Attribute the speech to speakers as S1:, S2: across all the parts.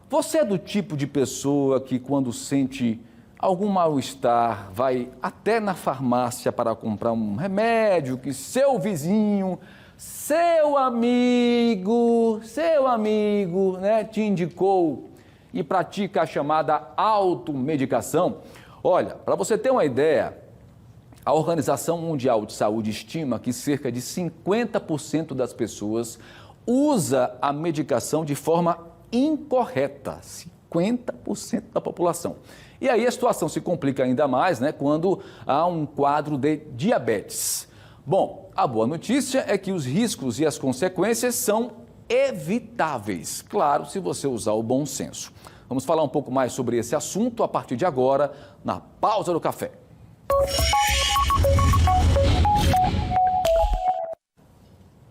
S1: Você é do tipo de pessoa que, quando sente algum mal-estar, vai até na farmácia para comprar um remédio que seu vizinho, seu amigo, né, te indicou e pratica a chamada automedicação? Olha, para você ter uma ideia, a Organização Mundial de Saúde estima que cerca de 50% das pessoas usa a medicação de forma incorreta. 50% da população. E aí a situação se complica ainda mais, né, quando há um quadro de diabetes. Bom, a boa notícia é que os riscos e as consequências são evitáveis, claro, se você usar o bom senso. Vamos falar um pouco mais sobre esse assunto a partir de agora, na pausa do café.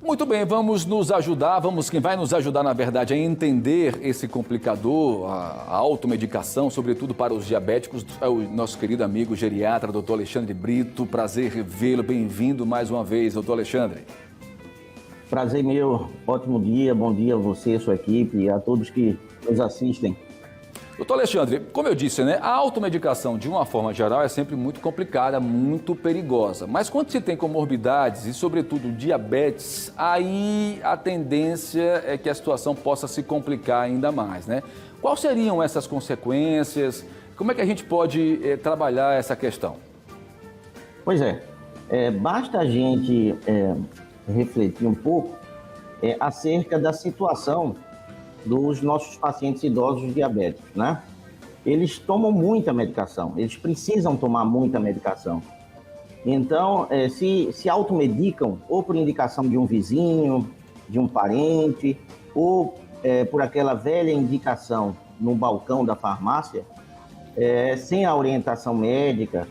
S1: Muito bem, vamos nos ajudar, quem vai nos ajudar, na verdade, a entender esse complicador, a automedicação, sobretudo para os diabéticos, é o nosso querido amigo geriatra, doutor Alexandre Brito. Prazer revê-lo, bem-vindo mais uma vez, doutor Alexandre.
S2: Prazer meu, ótimo dia, bom dia a você, sua equipe e a todos que nos assistem.
S1: Doutor Alexandre, como eu disse, né, a automedicação, de uma forma geral, é sempre muito complicada, muito perigosa. Mas quando se tem comorbidades e, sobretudo, diabetes, aí a tendência é que a situação possa se complicar ainda mais, né? Quais seriam essas consequências? Como é que a gente pode trabalhar essa questão?
S2: Pois basta a gente refletir um pouco acerca da situação dos nossos pacientes idosos diabéticos, né? Eles tomam muita medicação, eles precisam tomar muita medicação. Então, se automedicam ou por indicação de um vizinho, de um parente, ou por aquela velha indicação no balcão da farmácia, sem a orientação médica,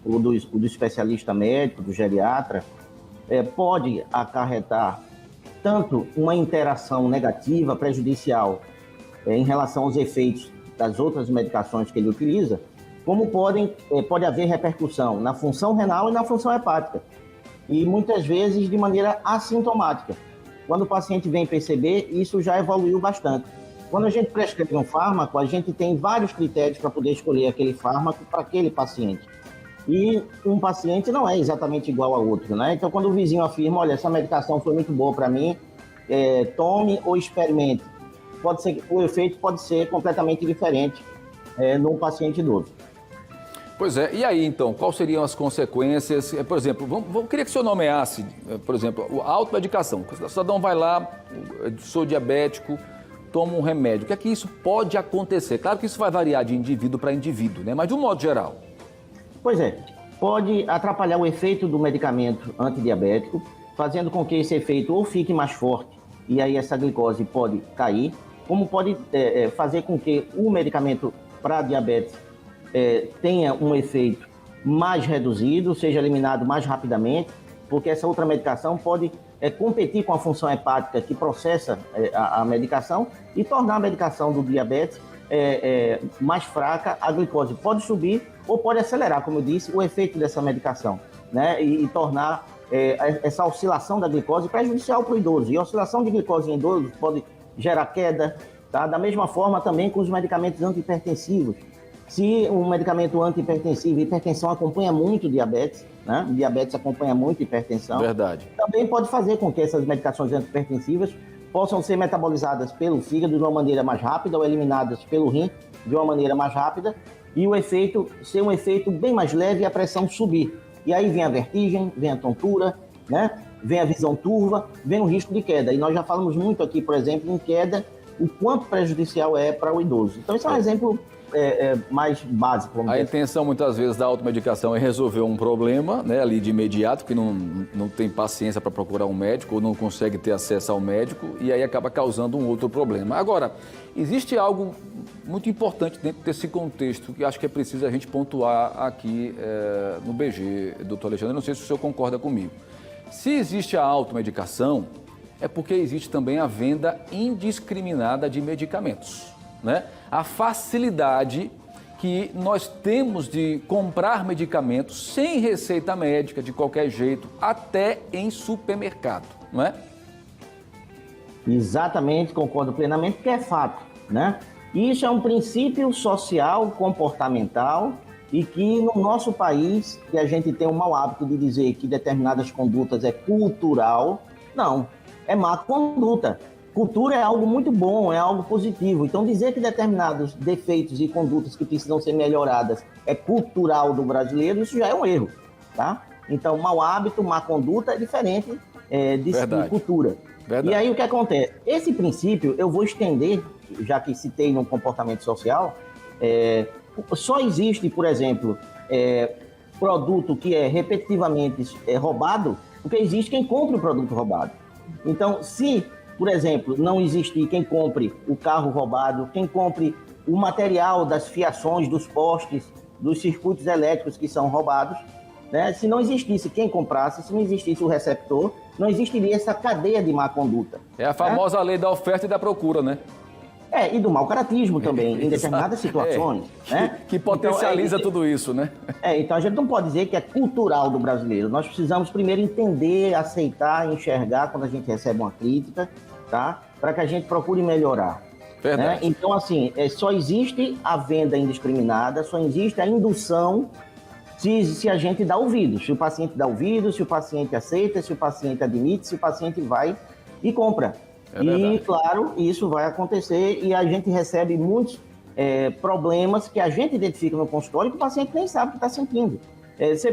S2: ou do especialista médico, do geriatra, pode acarretar tanto uma interação negativa, prejudicial, em relação aos efeitos das outras medicações que ele utiliza, como pode haver repercussão na função renal e na função hepática, e muitas vezes de maneira assintomática. Quando o paciente vem perceber, isso já evoluiu bastante. Quando a gente prescreve um fármaco, a gente tem vários critérios para poder escolher aquele fármaco para aquele paciente. E um paciente não é exatamente igual ao outro, né? Então, quando o vizinho afirma, olha, essa medicação foi muito boa para mim, tome ou experimente, o efeito pode ser completamente diferente no paciente idoso.
S1: Pois é, e aí então, quais seriam as consequências? Por exemplo, queria que o senhor nomeasse, por exemplo, a automedicação. O cidadão vai lá, sou diabético, toma um remédio. O que é que isso pode acontecer? Claro que isso vai variar de indivíduo para indivíduo, né? Mas de um modo geral.
S2: Pois pode atrapalhar o efeito do medicamento antidiabético, fazendo com que esse efeito ou fique mais forte, e aí essa glicose pode cair, como pode fazer com que o medicamento para diabetes tenha um efeito mais reduzido, seja eliminado mais rapidamente, porque essa outra medicação pode competir com a função hepática que processa a medicação e tornar a medicação do diabetes mais fraca. A glicose pode subir ou pode acelerar, como eu disse, o efeito dessa medicação, né? E tornar essa oscilação da glicose prejudicial para o idoso. E a oscilação de glicose em idosos pode gerar queda, tá? Da mesma forma também com os medicamentos antihipertensivos. Se um medicamento antihipertensivo, hipertensão acompanha muito diabetes, né? Diabetes acompanha muito hipertensão.
S1: Verdade.
S2: Também pode fazer com que essas medicações antihipertensivas possam ser metabolizadas pelo fígado de uma maneira mais rápida ou eliminadas pelo rim de uma maneira mais rápida, e o efeito ser um efeito bem mais leve e a pressão subir. E aí vem a vertigem, vem a tontura, né? Vem a visão turva, vem o risco de queda. E nós já falamos muito aqui, por exemplo, em queda, o quanto prejudicial é para o idoso. Então, esse é um exemplo mais básico.
S1: A intenção, muitas vezes, da automedicação é resolver um problema, né, ali de imediato, que não tem paciência para procurar um médico ou não consegue ter acesso ao médico, e aí acaba causando um outro problema. Agora, existe algo muito importante dentro desse contexto que acho que é preciso a gente pontuar aqui no BG, doutor Alexandre. Eu não sei se o senhor concorda comigo. Se existe a automedicação, é porque existe também a venda indiscriminada de medicamentos, né? A facilidade que nós temos de comprar medicamentos sem receita médica, de qualquer jeito, até em supermercado, não é?
S2: Exatamente, concordo plenamente, porque é fato, né? E isso é um princípio social, comportamental, e que no nosso país, que a gente tem um mau hábito de dizer que determinadas condutas é cultural, não, é má conduta. Cultura é algo muito bom, é algo positivo. Então, dizer que determinados defeitos e condutas que precisam ser melhoradas é cultural do brasileiro, isso já é um erro, tá? Então, mau hábito, má conduta é diferente de cultura. Verdade. E aí, o que acontece? Esse princípio, eu vou estender, já que citei no comportamento social, só existe, por exemplo, produto que é repetitivamente roubado, porque existe quem compre o produto roubado. Então, se, por exemplo, não existir quem compre o carro roubado, quem compre o material das fiações dos postes, dos circuitos elétricos que são roubados, né? Se não existisse quem comprasse, se não existisse o receptor, não existiria essa cadeia de má conduta.
S1: É a famosa lei da oferta e da procura, né?
S2: E do mau caratismo também, em determinadas situações. Né?
S1: Que potencializa tudo isso, né?
S2: Então a gente não pode dizer que é cultural do brasileiro. Nós precisamos primeiro entender, aceitar, enxergar quando a gente recebe uma crítica, tá? Para que a gente procure melhorar.
S1: Verdade.
S2: Né? Então, assim, só existe a venda indiscriminada, só existe a indução se a gente dá ouvido. Se o paciente dá ouvido, se o paciente aceita, se o paciente admite, se o paciente vai e compra. E, claro, isso vai acontecer e a gente recebe muitos problemas que a gente identifica no consultório que o paciente nem sabe o que está sentindo.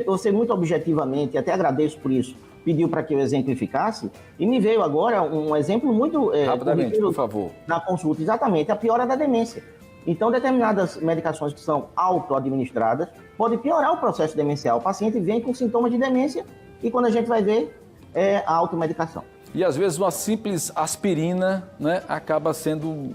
S2: Você muito objetivamente, até agradeço por isso, pediu para que eu exemplificasse e me veio agora um exemplo muito...
S1: Rapidamente, por favor.
S2: Na consulta, exatamente, a piora da demência. Então, determinadas medicações que são auto-administradas podem piorar o processo demencial. O paciente vem com sintomas de demência e quando a gente vai ver, é a automedicação.
S1: E às vezes uma simples aspirina, né, acaba sendo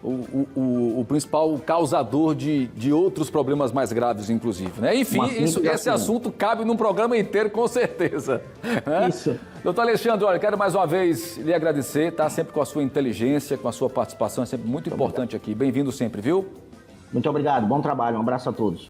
S1: o principal causador de outros problemas mais graves, inclusive. Né? Enfim, esse assunto cabe num programa inteiro, com certeza. Né?
S2: Isso.
S1: Doutor Alexandre, olha, quero mais uma vez lhe agradecer, tá? Sempre com a sua inteligência, com a sua participação, é sempre muito importante aqui. Bem-vindo sempre, viu?
S2: Muito obrigado, bom trabalho, um abraço a todos.